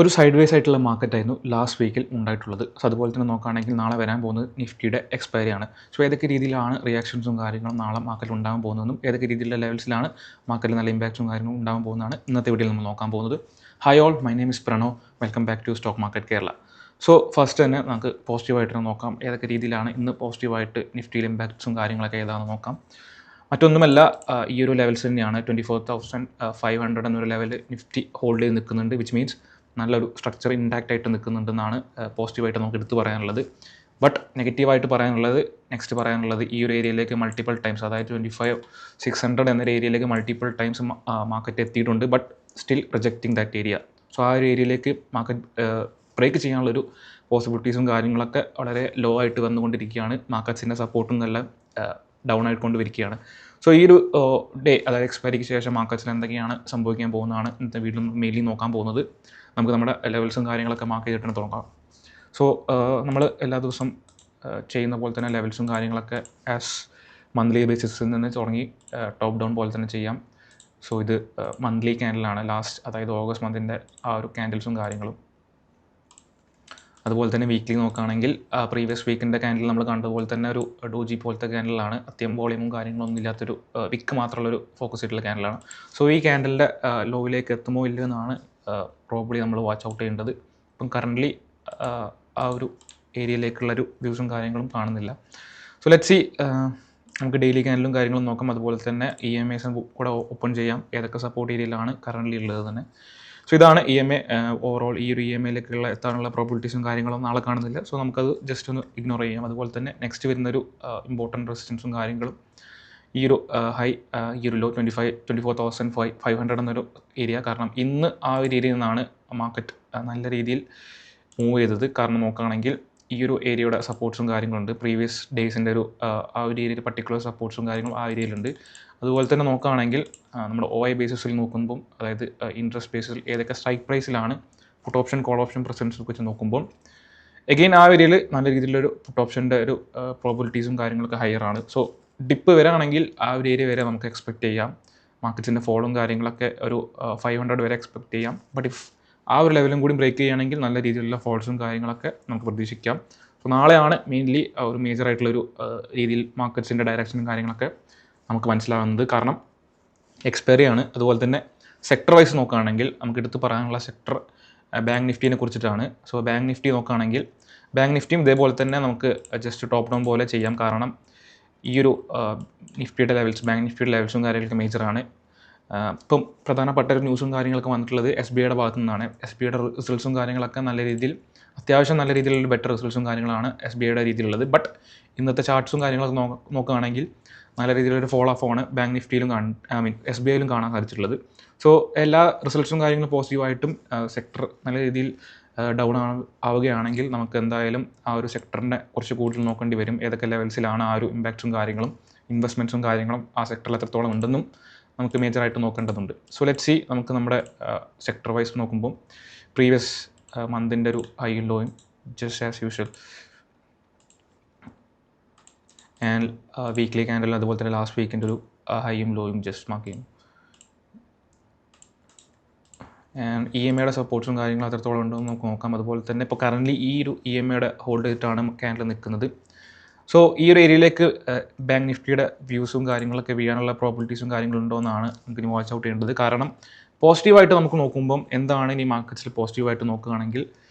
ഒരു side vase ആയിട്ടുള്ള മാർക്കറ്റായിരുന്നു last വീക്കിൽ ഉണ്ടായിട്ടുള്ളത്. സോ അതുപോലെ തന്നെ നോക്കുകയാണെങ്കിൽ നാളെ വരാൻ പോകുന്നത് നിഫ്റ്റിയുടെ എക്സ്പയറി ആണ്. സോ ഏതൊക്കെ രീതിയിലാണ് റിയാക്ഷൻസും കാര്യങ്ങളും നാളെ മാർക്കറ്റിൽ ഉണ്ടാകാൻ പോകുന്നതെന്നും ഏതൊക്കെ രീതിയിലുള്ള ലെവൽസിലാണ് മാർക്കറ്റിൽ നല്ല ഇമ്പാക്റ്റും കാര്യങ്ങളും ഉണ്ടാകാൻ പോകുന്നതാണ് ഇന്നത്തെ വീഡിയോയിൽ നമ്മൾ നോക്കാൻ പോകുന്നത്. Hi all, my name is Pranav. Welcome back to stock market Kerala. So first തന്നെ നമുക്ക് പോസിറ്റീവായിട്ട് നോക്കാം. ഏതൊക്കെ രീതിയിലാണ് ഇന്ന് പോസിറ്റീവായിട്ട് നിഫ്റ്റിയിൽ ഇമ്പാക്ട്സും കാര്യങ്ങളൊക്കെ ഏതാണെന്ന് നോക്കാം. മറ്റൊന്നുമല്ല, ഈ ഒരു ലെവൽസ് തന്നെയാണ് 24,500 എന്നൊരു ലെവൽ നിഫ്റ്റി ഹോൾഡ് ചെയ്ത് നിൽക്കുന്നുണ്ട്. വിച്ച് മീൻസ് നല്ലൊരു സ്ട്രക്ചർ ഇൻടാക്റ്റ് ആയിട്ട് നിൽക്കുന്നുണ്ടെന്നാണ് പോസിറ്റീവായിട്ട് നമുക്ക് എടുത്ത് പറയാനുള്ളത്. ബട്ട് നെഗറ്റീവായിട്ട് പറയാനുള്ളത് ഈ ഒരു ഏരിയയിലേക്ക് മൾട്ടിപ്പിൾ ടൈംസ്, അതായത് 25,600 എന്നൊരു ഏരിയയിലേക്ക് മൾട്ടിപ്പിൾ ടൈംസ് മാർക്കറ്റ് എത്തിയിട്ടുണ്ട്. But still rejecting that area. So ആ ഒരു ഏരിയയിലേക്ക് മാർക്കറ്റ് ബ്രേക്ക് ചെയ്യാനുള്ളൊരു പോസിബിലിറ്റീസും കാര്യങ്ങളൊക്കെ വളരെ ലോ ആയിട്ട് വന്നുകൊണ്ടിരിക്കുകയാണ്. മാർക്കറ്റ്സിൻ്റെ സപ്പോർട്ടും നല്ല ഡൗൺ ആയിക്കൊണ്ടിരിക്കുകയാണ്. സോ ഈ ഒരു ഡേ, അതായത് എക്സ്പയറിക്ക് ശേഷം മാർക്കറ്റ്സിൽ എന്തൊക്കെയാണ് സംഭവിക്കാൻ പോകുന്നതാണ് ഇന്നത്തെ വീഡിയോ മെയിൻലി നോക്കാൻ പോകുന്നത്. നമുക്ക് നമ്മുടെ ലെവൽസും കാര്യങ്ങളൊക്കെ മാർക്ക് ചെയ്തിട്ട് തുടങ്ങാം. സോ നമ്മൾ എല്ലാ ദിവസവും ചെയ്യുന്ന പോലെ തന്നെ ലെവൽസും കാര്യങ്ങളൊക്കെ ആസ് മന്ത്ലി ബേസിസിൽ നിന്ന് തുടങ്ങി ടോപ്പ് ഡൗൺ പോലെ തന്നെ ചെയ്യാം. സോ ഇത് മന്ത്ലി ക്യാൻഡിലാണ്, ലാസ്റ്റ് അതായത് ഓഗസ്റ്റ് മന്തിൻ്റെ ആ ഒരു ക്യാൻഡിൽസും കാര്യങ്ങളും. അതുപോലെ തന്നെ വീക്ക്ലി നോക്കുകയാണെങ്കിൽ പ്രീവിയസ് വീക്കിൻ്റെ ക്യാൻഡിൽ നമ്മൾ കണ്ടതുപോലെ തന്നെ ഒരു ഡോജി പോലത്തെ ക്യാൻഡിലാണ്. അത്യം വോളിയമും കാര്യങ്ങളൊന്നും ഇല്ലാത്തൊരു വിക്ക് മാത്രമുള്ളൊരു ഫോക്കസ് ചെയ്തിട്ടുള്ള ക്യാൻഡിലാണ്. സോ ഈ ക്യാൻഡിലിൻ്റെ ലോവിലേക്ക് എത്തുമോ ഇല്ലയോ എന്നാണ് പ്രോബ്ലി നമ്മൾ വാച്ച് ഔട്ട് ചെയ്യേണ്ടത്. ഇപ്പം കറൻ്റ്ലി ആ ഒരു ഏരിയയിലേക്കുള്ളൊരു വ്യൂസും കാര്യങ്ങളും കാണുന്നില്ല. സോ ലെറ്റ്സ് സീ, നമുക്ക് ഡെയിലി ക്യാൻഡിലും കാര്യങ്ങളും നോക്കാം. അതുപോലെ തന്നെ EMAs കൂടെ ഓപ്പൺ ചെയ്യാം, ഏതൊക്കെ സപ്പോർട്ട് ഏരിയയിലാണ് കറൻ്റ്ലി ഉള്ളത് തന്നെ. സോ ഇതാണ് EMA. ഓവറോൾ ഈ ഒരു EMAയിലേക്കുള്ള എത്താനുള്ള പ്രോബിലിറ്റീസും കാര്യങ്ങളും നാളെ കാണുന്നില്ല. സോ നമുക്കത് ജസ്റ്റ് ഒന്ന് ഇഗ്നോർ ചെയ്യാം. അതുപോലെ തന്നെ നെക്സ്റ്റ് വരുന്നൊരു ഇമ്പോർട്ടൻറ്റ് റെസിസ്റ്റൻസും കാര്യങ്ങളും ഈ ഒരു ഹൈ, ഈ ഒരു ലോ 24,500 എന്നൊരു ഏരിയ. കാരണം ഇന്ന് ആ ഒരു ഏരിയയിൽ നിന്നാണ് മാർക്കറ്റ് നല്ല രീതിയിൽ മൂവ് ചെയ്തത്. കാരണം നോക്കുകയാണെങ്കിൽ ഈ ഒരു ഏരിയയുടെ സപ്പോർട്ട്സും കാര്യങ്ങളുണ്ട്. പ്രീവിയസ് ഡേയ്സിൻ്റെ ഒരു ആ ഒരു ഏരിയയിൽ പർട്ടിക്കുലർ സപ്പോർട്ട്സും കാര്യങ്ങളും ആ ഏരിയയിലുണ്ട്. അതുപോലെ തന്നെ നോക്കുകയാണെങ്കിൽ നമ്മുടെ OI ബേസിസിൽ നോക്കുമ്പം, അതായത് ഇൻട്രസ്റ്റ് ബേസിൽ ഏതൊക്കെ സ്ട്രൈക്ക് പ്രൈസിലാണ് put option call option presence വെച്ച് നോക്കുമ്പോൾ എഗെയിൻ ആ ഏരിയയിൽ നല്ല രീതിയിലൊരു പുട്ട് ഓപ്ഷൻ്റെ ഒരു പ്രോബിലിറ്റീസും കാര്യങ്ങളൊക്കെ ഹയർ ആണ്. സോ ഡിപ്പ് വരാണെങ്കിൽ ആ ഒരു ഏരിയ വരെ നമുക്ക് എക്സ്പെക്റ്റ് ചെയ്യാം. മാർക്കറ്റിൻ്റെ ഫോളും കാര്യങ്ങളൊക്കെ ഒരു 500 വരെ എക്സ്പെക്റ്റ് ചെയ്യാം. ബട്ട് ഇഫ് ആ ഒരു ലെവലും കൂടി ബ്രേക്ക് ചെയ്യുകയാണെങ്കിൽ നല്ല രീതിയിലുള്ള ഫോൾസും കാര്യങ്ങളൊക്കെ നമുക്ക് പ്രതീക്ഷിക്കാം. സോ നാളെയാണ് മെയിൻലി ഒരു മേജറായിട്ടുള്ളൊരു രീതിയിൽ മാർക്കറ്റ്സിൻ്റെ ഡയറക്ഷനും കാര്യങ്ങളൊക്കെ നമുക്ക് മനസ്സിലാവുന്നത്. കാരണം എക്സ്പയറി ആണ്. അതുപോലെ തന്നെ സെക്ടർ വൈസ് നോക്കുകയാണെങ്കിൽ നമുക്ക് എടുത്ത് പറയാനുള്ള സെക്ടർ ബാങ്ക് നിഫ്റ്റിനെ കുറിച്ചിട്ടാണ്. സോ ബാങ്ക് നിഫ്റ്റി നോക്കുകയാണെങ്കിൽ ബാങ്ക് നിഫ്റ്റിയും ഇതേപോലെ തന്നെ നമുക്ക് ജസ്റ്റ് ടോപ്പ് ഡൗൺ പോലെ ചെയ്യാം. കാരണം ഈ ഒരു നിഫ്റ്റിയുടെ ലെവൽസ്, ബാങ്ക് നിഫ്റ്റിയുടെ ലെവൽസും കാര്യങ്ങളൊക്കെ മേജറാണ്. ഇപ്പം പ്രധാനപ്പെട്ട ഒരു ന്യൂസും കാര്യങ്ങളൊക്കെ വന്നിട്ടുള്ളത് SBIയുടെ ഭാഗത്തു നിന്നാണ്. SBIയുടെ റിസൾട്ട്സും കാര്യങ്ങളൊക്കെ നല്ല രീതിയിൽ, അത്യാവശ്യം നല്ല രീതിയിലുള്ള ബെറ്റർ റിസൾട്ട്സും കാര്യങ്ങളാണ് SBIയുടെ രീതിയിലുള്ളത്. ബട്ട് ഇന്നത്തെ ചാർട്ട്സും കാര്യങ്ങളൊക്കെ നോക്കുകയാണെങ്കിൽ നല്ല രീതിയിലൊരു ഫോൾ ഓഫ് ആണ് ബാങ്ക് നിഫ്റ്റിയിലും SBIയിലും കാണാൻ സാധിച്ചിട്ടുള്ളത്. സോ എല്ലാ റിസൾട്ട്സും കാര്യങ്ങളും പോസിറ്റീവായിട്ടും സെക്ടർ നല്ല രീതിയിൽ ഡൗൺ ആവുകയാണെങ്കിൽ നമുക്ക് എന്തായാലും ആ ഒരു സെക്ടറിനെ കുറച്ച് കൂടുതൽ നോക്കേണ്ടി വരും. ഏതൊക്കെ ലെവൽസിലാണ് ആ ഒരു ഇമ്പാക്ട്സും കാര്യങ്ങളും ഇൻവെസ്റ്റ്മെൻറ്റ്സും കാര്യങ്ങളും ആ സെക്ടറിൽ എത്രത്തോളം ഉണ്ടെന്നും നമുക്ക് മേജറായിട്ട് നോക്കേണ്ടതുണ്ട്. സോ ലെറ്റ് സി, നമുക്ക് നമ്മുടെ സെക്ടർ വൈസ് നോക്കുമ്പോൾ പ്രീവിയസ് മന്തിൻ്റെ ഒരു ഹൈയും ലോയും just as usual, and weekly candle അതുപോലെ തന്നെ ലാസ്റ്റ് വീക്കിൻ്റെ ഒരു ഹൈയും ലോയും ജസ്റ്റ് മാർക്ക് ചെയ്യും. ആൻഡ് EMAയുടെ സപ്പോർട്ട്സും കാര്യങ്ങളും അത്രത്തോളം ഉണ്ടെന്ന് നമുക്ക് നോക്കാം. അതുപോലെ തന്നെ ഇപ്പോൾ കറൻ്റ്ലി ഈ ഒരു EMAയുടെ ഹോൾഡ് ചെയ്തിട്ടാണ് ക്യാൻഡിൽ നിൽക്കുന്നത്. സോ ഈ ഒരു ഏരിയയിലേക്ക് ബാങ്ക് നിഫ്റ്റിയുടെ വ്യൂസും കാര്യങ്ങളൊക്കെ വീഴാനുള്ള പ്രോബിലിറ്റീസും കാര്യങ്ങളുണ്ടോ എന്നാണ് നമുക്ക് ഇനി വാച്ച് ഔട്ട് ചെയ്യേണ്ടത്. കാരണം പോസിറ്റീവായിട്ട് നമുക്ക് നോക്കുമ്പം എന്താണ് ഇനി മാർക്കറ്റ്സിൽ പോസിറ്റീവായിട്ട് നോക്കുകയാണെങ്കിൽ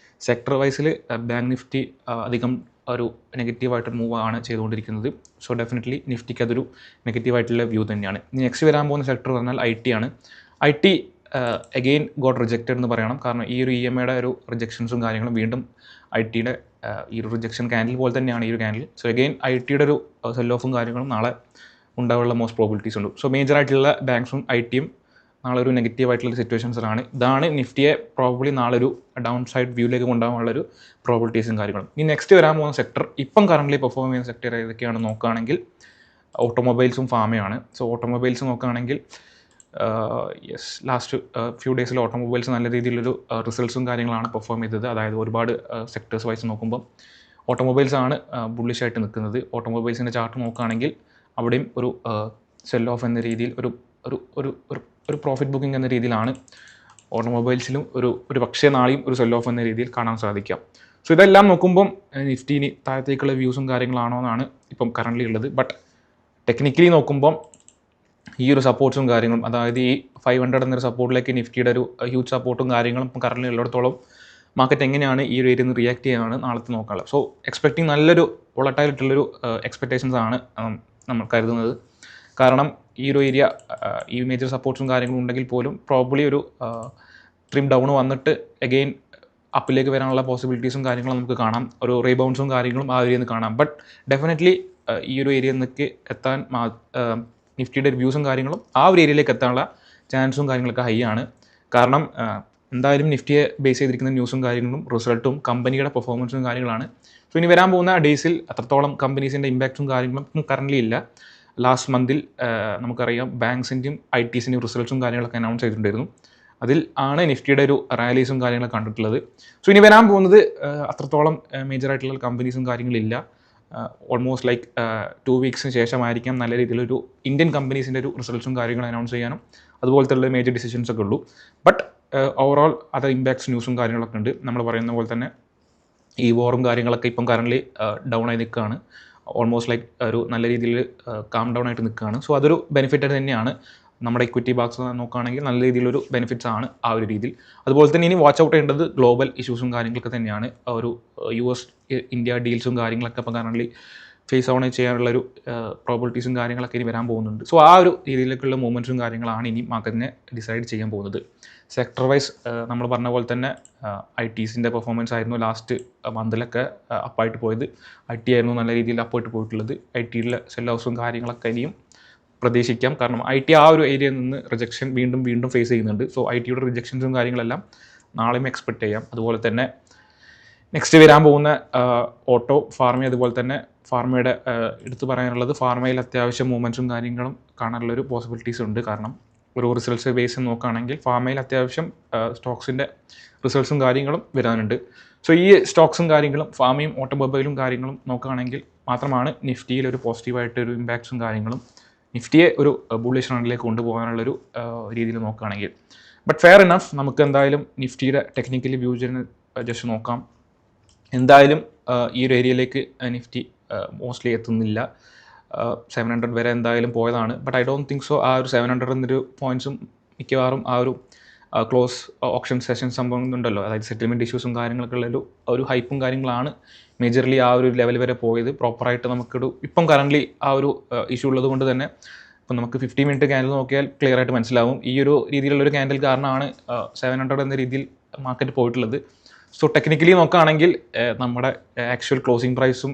സെക്ടർ വൈസിൽ ബാങ്ക് നിഫ്റ്റി അധികം ഒരു നെഗറ്റീവായിട്ടൊരു മൂവ് ആണ് ചെയ്തുകൊണ്ടിരിക്കുന്നത്. സോ ഡെഫിനറ്റ്ലി നിഫ്റ്റിക്ക് അതൊരു നെഗറ്റീവായിട്ടുള്ള വ്യൂ തന്നെയാണ്. ഇനി നെക്സ്റ്റ് വരാൻ പോകുന്ന സെക്ടർ പറഞ്ഞാൽ IT ആണ്. IT അഗെയിൻ ഗോട്ട് റിജക്റ്റഡ് എന്ന് പറയണം. കാരണം ഈ ഒരു EMAയുടെ ഒരു റിജക്ഷൻസും കാര്യങ്ങളും വീണ്ടും ITയുടെ ഈ ഒരു റിജക്ഷൻ ക്യാൻഡിൽ പോലെ തന്നെയാണ് ഈ ഒരു ക്യാൻഡിൽ. സോ അഗെയിൻ ITയുടെ ഒരു സെൽ ഓഫും കാര്യങ്ങളും നാളെ ഉണ്ടാവാനുള്ള മോസ്റ്റ് പ്രോബിലിറ്റീസ് ഉണ്ട്. സോ മേജറായിട്ടുള്ള ബാങ്ക്സും ITയും നാളെ ഒരു നെഗറ്റീവായിട്ടുള്ള സിറ്റുവേഷൻസിലാണ്. ഇതാണ് നിഫ്റ്റിയെ പ്രോബബ്ലി നാളെ ഒരു ഡൗൺ സൈഡ് വ്യൂയിലേക്ക് കൊണ്ടുപോകാനുള്ളൊരു പ്രോബിലിറ്റീസും കാര്യങ്ങളും. ഈ നെക്സ്റ്റ് വരാൻ പോകുന്ന സെക്ടർ, ഇപ്പം കറൻ്റ്ലി പെർഫോം ചെയ്യുന്ന സെക്ടർ ഏതൊക്കെയാണ് നോക്കുകയാണെങ്കിൽ ഓട്ടോമൊബൈൽസും ഫാമയാണ്. സോ ഓട്ടോമൊബൈൽസ് നോക്കുകയാണെങ്കിൽ ലാസ്റ്റ് ഫ്യൂ ഡേയ്സിൽ ഓട്ടോമൊബൈൽസ് നല്ല രീതിയിലൊരു റിസൾട്ട്സും കാര്യങ്ങളാണ് പെർഫോം ചെയ്തത്. അതായത് ഒരുപാട് സെക്ടേഴ്സ് വൈസ് നോക്കുമ്പോൾ ഓട്ടോമൊബൈൽസ് ആണ് ബുള്ളിഷായിട്ട് നിൽക്കുന്നത്. ഓട്ടോമൊബൈൽസിൻ്റെ ചാർട്ട് നോക്കുകയാണെങ്കിൽ അവിടെയും ഒരു സെൽ ഓഫ് എന്ന രീതിയിൽ ഒരു ഒരു ഒരു ഒരു പ്രോഫിറ്റ് ബുക്കിംഗ് എന്ന രീതിയിലാണ് ഓട്ടോമൊബൈൽസിലും ഒരു പക്ഷേ നാളെയും ഒരു സെൽ ഓഫ് എന്ന രീതിയിൽ കാണാൻ സാധിക്കാം. സോ ഇതെല്ലാം നോക്കുമ്പം നിഫ്റ്റിന് താഴത്തേക്കുള്ള വ്യൂസും കാര്യങ്ങളാണോ എന്നാണ് ഇപ്പം കറൻ്റ് ഉള്ളത്. ബട്ട് ടെക്നിക്കലി നോക്കുമ്പം ഈ ഒരു സപ്പോർട്ട്സും കാര്യങ്ങളും, അതായത് ഈ 500 എന്നൊരു സപ്പോർട്ടിലേക്ക് നിഫ്റ്റിയുടെ ഒരു ഹ്യൂജ് സപ്പോർട്ടും കാര്യങ്ങളും ഇപ്പം കറൻ്റ് ഉള്ളിടത്തോളം മാർക്കറ്റ് എങ്ങനെയാണ് ഈ ഒരു ഏരിയയിൽ നിന്ന് റിയാക്ട് ചെയ്യാനാണ് നാളത്തെ നോക്കാനുള്ളത്. സോ എക്സ്പെക്റ്റിംഗ് നല്ലൊരു വോളറ്റൈലായിട്ടുള്ളൊരു എക്സ്പെക്റ്റേഷൻസ് ആണ് നമ്മൾ കരുതുന്നത്. കാരണം ഈ ഒരു ഏരിയ ഈ മേജർ സപ്പോർട്ട്സും കാര്യങ്ങളും ഉണ്ടെങ്കിൽ പോലും പ്രോബ്ലി ഒരു ട്രിം ഡൗൺ വന്നിട്ട് അഗെയിൻ അപ്പിലേക്ക് വരാനുള്ള പോസിബിലിറ്റീസും കാര്യങ്ങളും നമുക്ക് കാണാം. ഒരു റീബൗൺസും കാര്യങ്ങളും ആ ഏരിയയിൽ നിന്ന് കാണാം. ബട്ട് ഡെഫിനറ്റ്ലി ഈ ഒരു ഏരിയയിൽ നിന്നൊക്കെ എത്താൻ നിഫ്റ്റിയുടെ വ്യൂസും കാര്യങ്ങളും ആ ഒരു ഏരിയയിലേക്ക് എത്താനുള്ള ചാൻസും കാര്യങ്ങളൊക്കെ ഹൈ ആണ്. കാരണം എന്തായാലും നിഫ്റ്റിയെ ബേസ് ചെയ്തിരിക്കുന്ന ന്യൂസും കാര്യങ്ങളും റിസൾട്ടും കമ്പനിയുടെ പെർഫോമൻസും കാര്യങ്ങളാണ്. സോ ഇനി വരാൻ പോകുന്ന ഡേയ്സിൽ അത്രത്തോളം കമ്പനീസിൻ്റെ ഇമ്പാക്റ്റും കാര്യങ്ങളും കറൻ്റ് ഇല്ല. ലാസ്റ്റ് മന്തിൽ നമുക്കറിയാം ബാങ്ക്സിൻ്റെയും ITസിൻ്റെയും റിസൾട്ട്സും കാര്യങ്ങളൊക്കെ അനൗൺസ് ചെയ്തിട്ടുണ്ടായിരുന്നു. അതിൽ ആണ് നിഫ്റ്റിയുടെ ഒരു റാലീസും കാര്യങ്ങളൊക്കെ കണ്ടിട്ടുള്ളത്. സോ ഇനി വരാൻ പോകുന്നത് അത്രത്തോളം മേജറായിട്ടുള്ള കമ്പനീസും കാര്യങ്ങളില്ല. ഓൾമോസ്റ്റ് ലൈക്ക് 2 വീക്സിന് ശേഷമായിരിക്കാം നല്ല രീതിയിലൊരു ഇന്ത്യൻ കമ്പനീസിൻ്റെ ഒരു റിസൾട്ട്സും കാര്യങ്ങളും അനൗൺസ് ചെയ്യാനും അതുപോലത്തെ ഉള്ള മേജർ ഡിസിഷൻസ് ഒക്കെ ഉള്ളൂ. ബട്ട് ഓവറോൾ അതർ ഇമ്പാക്ട്സ് ന്യൂസും കാര്യങ്ങളൊക്കെ ഉണ്ട്. നമ്മൾ പറയുന്ന പോലെ തന്നെ ഈ വോറും കാര്യങ്ങളൊക്കെ ഇപ്പം കറൻ്റ് ഡൗൺ ആയി നിൽക്കുകയാണ്. ഓൾമോസ്റ്റ് ലൈക്ക് ഒരു നല്ല രീതിയിൽ കാം ഡൗൺ ആയിട്ട് നിൽക്കുകയാണ്. സോ അതൊരു ബെനിഫിറ്റ് തന്നെയാണ്. നമ്മുടെ ഇക്വിറ്റി ബാക്സ് നോക്കുകയാണെങ്കിൽ നല്ല രീതിയിലൊരു ബെനിഫിറ്റ്സ് ആണ് ആ ഒരു രീതിയിൽ. അതുപോലെ തന്നെ ഇനി വാച്ച് ഔട്ട് ചെയ്യേണ്ടത് ഗ്ലോബൽ ഇഷ്യൂസും കാര്യങ്ങളൊക്കെ തന്നെയാണ്. ഒരു US ഇന്ത്യ ഡീൽസും കാര്യങ്ങളൊക്കെ ഇപ്പം കറൻ്റ് ഫേസ് ഓൺ ചെയ്യാനുള്ളൊരു പ്രോബിലിറ്റീസും കാര്യങ്ങളൊക്കെ ഇനി വരാൻ പോകുന്നുണ്ട്. സോ ആ ഒരു രീതിയിലേക്കുള്ള മൂവ്മെൻറ്റ്സും കാര്യങ്ങളാണ് ഇനി മാർക്കറ്റിനെ ഡിസൈഡ് ചെയ്യാൻ പോകുന്നത്. സെക്ടർ വൈസ് നമ്മൾ പറഞ്ഞ പോലെ തന്നെ ITസിൻ്റെ പെർഫോമൻസ് ആയിരുന്നു ലാസ്റ്റ് മന്തിലൊക്കെ അപ്പായിട്ട് പോയത്. IT ആയിരുന്നു നല്ല രീതിയിൽ അപ്പായിട്ട് പോയിട്ടുള്ളത്. ITയിലെ സെൽ ഹൗസും കാര്യങ്ങളൊക്കെ ഇനിയും പ്രതീക്ഷിക്കാം. കാരണം IT ആ ഒരു ഏരിയയിൽ നിന്ന് റിജക്ഷൻ വീണ്ടും ഫേസ് ചെയ്യുന്നുണ്ട്. സോ ITയുടെ റിജക്ഷൻസും കാര്യങ്ങളെല്ലാം നാളെയും എക്സ്പെക്റ്റ് ചെയ്യാം. അതുപോലെ തന്നെ നെക്സ്റ്റ് വരാൻ പോകുന്ന ഓട്ടോ, ഫാർമ, അതുപോലെ തന്നെ ഫാർമയുടെ എടുത്തു പറയാനുള്ളത് ഫാർമയിൽ അത്യാവശ്യം മൂവ്മെൻറ്റ്സും കാര്യങ്ങളും കാണാനുള്ളൊരു പോസിബിലിറ്റീസ് ഉണ്ട്. കാരണം ഒരു റിസൾട്ട്സ് ബേസ് നോക്കുകയാണെങ്കിൽ ഫാർമയിൽ അത്യാവശ്യം സ്റ്റോക്സിൻ്റെ റിസൾട്ട്സും കാര്യങ്ങളും വരാനുണ്ട്. സോ ഈ സ്റ്റോക്സും കാര്യങ്ങളും ഫാർമയും ഓട്ടോമൊബൈലും കാര്യങ്ങളും നോക്കുകയാണെങ്കിൽ മാത്രമാണ് നിഫ്റ്റിയിൽ ഒരു പോസിറ്റീവായിട്ട് ഒരു ഇമ്പാക്ട്സും കാര്യങ്ങളും നിഫ്റ്റിയെ ഒരു ബുള്ളിഷ് റണ്ണിലേക്ക് കൊണ്ടുപോകാനുള്ളൊരു രീതിയിൽ നോക്കുകയാണെങ്കിൽ. ബട്ട് ഫെയർ ഇനഫ്, നമുക്ക് എന്തായാലും നിഫ്റ്റിയുടെ ടെക്നിക്കലി വ്യൂ ജസ്റ്റ് നോക്കാം. എന്തായാലും ഈ ഒരു ഏരിയയിലേക്ക് നിഫ്റ്റി മോസ്റ്റ്ലി എത്തുന്നില്ല. 700 വരെ എന്തായാലും പോയതാണ്. But I don't think so ആ ഒരു 700 എന്നൊരു പോയിൻറ്റ്സും മിക്കവാറും ആ ഒരു ക്ലോസ് ഓപ്ഷൻ സെഷൻ സംഭവം ഉണ്ടല്ലോ, അതായത് സെറ്റിൽമെൻറ്റ് ഇഷ്യൂസും കാര്യങ്ങളൊക്കെ ഉള്ളൊരു ഒരു ഹൈപ്പും കാര്യങ്ങളാണ് മേജർലി ആ ഒരു ലെവൽ വരെ പോയത്. പ്രോപ്പറായിട്ട് നമുക്കൊരു ഇപ്പം കറൻ്റ് ആ ഒരു ഇഷ്യൂ ഉള്ളത് കൊണ്ട് തന്നെ ഇപ്പം നമുക്ക് 50 മിനിറ്റ് ക്യാൻഡിൽ നോക്കിയാൽ ക്ലിയർ ആയിട്ട് മനസ്സിലാവും ഈ ഒരു രീതിയിലുള്ളൊരു ക്യാൻഡിൽ കാരണമാണ് 700 എന്ന രീതിയിൽ മാർക്കറ്റ് പോയിട്ടുള്ളത്. സോ ടെക്നിക്കലി നോക്കുകയാണെങ്കിൽ നമ്മുടെ ആക്ച്വൽ ക്ലോസിംഗ് പ്രൈസും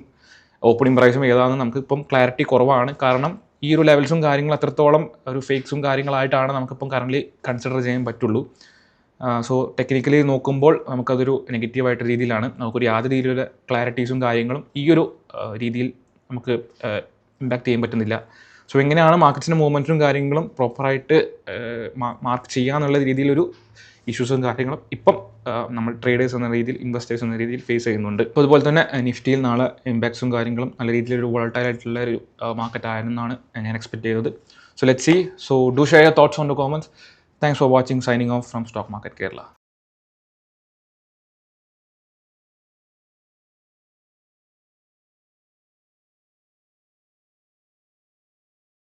ഓപ്പണിംഗ് പ്രൈസും ഏതാണെന്ന് നമുക്ക് ഇപ്പം ക്ലാരിറ്റി കുറവാണ്. കാരണം ഈ ഒരു ലെവൽസും കാര്യങ്ങൾ അത്രത്തോളം ഒരു ഫേക്സും കാര്യങ്ങളായിട്ടാണ് നമുക്കിപ്പം കറൻ്റ് കൺസിഡർ ചെയ്യാൻ പറ്റുള്ളൂ. സോ ടെക്നിക്കലി നോക്കുമ്പോൾ നമുക്കതൊരു നെഗറ്റീവായിട്ട് രീതിയിലാണ്. നമുക്കൊരു യാതൊരു രീതിയിലുള്ള ക്ലാരിറ്റീസും കാര്യങ്ങളും ഈ ഒരു രീതിയിൽ നമുക്ക് ഇമ്പാക്റ്റ് ചെയ്യാൻ പറ്റുന്നില്ല. സോ എങ്ങനെയാണ് മാർക്കറ്റ്സിൻ്റെ മൂവ്മെൻറ്റ്സും കാര്യങ്ങളും പ്രോപ്പറായിട്ട് മാർക്ക് ചെയ്യാന്നുള്ള രീതിയിലൊരു ഇഷ്യൂസും കാര്യങ്ങളും ഇപ്പം നമ്മൾ ട്രേഡേഴ്സ് എന്ന രീതിയിൽ, ഇൻവെസ്റ്റേഴ്സ് എന്ന രീതിയിൽ ഫേസ് ചെയ്യുന്നുണ്ട്. അപ്പോൾ അതുപോലെ തന്നെ നിഫ്റ്റിയിൽ നാളെ ഇമ്പാക്ട്സും കാര്യങ്ങളും നല്ല രീതിയിലൊരു വോളറ്റൈൽ ആയിട്ടുള്ള ഒരു മാർക്കറ്റ് ആയിരുന്നാണ് ഞാൻ എക്സ്പെക്ട് ചെയ്തത്. So let's see. So do share your thoughts on the comments. Thanks for watching. Signing off from Stock Market Kerala.